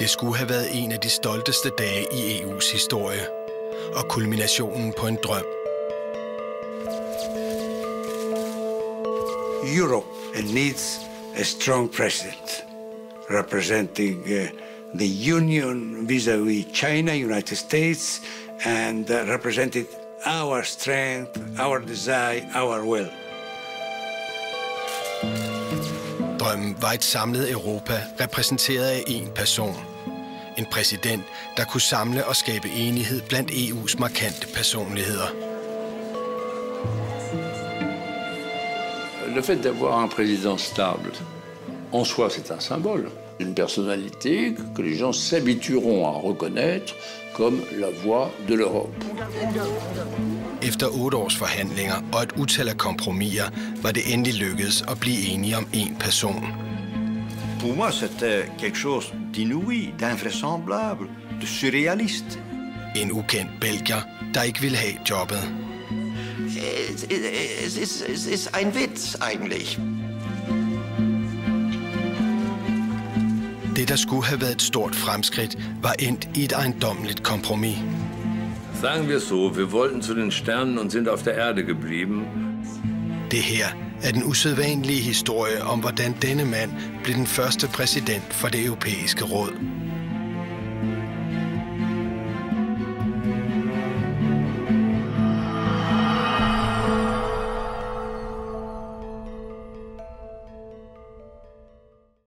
Det skulle have været en af de stolteste dage i EU's historie, og kulminationen på en drøm. Europe needs a strong president representing the Union vis-à-vis China, United States, and represented our strength, our desire, our will. Drømmen var et samlet Europa, repræsenteret af én person. En præsident, der kunne samle og skabe enighed blandt EU's markante personligheder. Le fait d'avoir un président stable, en soi, c'est un symbole. Une personnalité que les gens s'habitueront à reconnaître comme la voix de l'Europe. Efter 8 års forhandlinger og et utal af kompromiser, var det endelig lykkedes at blive enige om én person. Pour moi, c'était quelque chose d'inouï, d'invraisemblable, de surréaliste. En ukendt belgier, der ikke ville have jobbet. Es ist ein Witz eigentlich. Det, der skulle have været et stort fremskridt, var endt i et ejendommeligt kompromis. Sagen wir so, wir wollten zu den Sternen und sind auf der Erde geblieben. Det her er den usædvanlige historie om, hvordan denne mand blev den første præsident for det europæiske råd.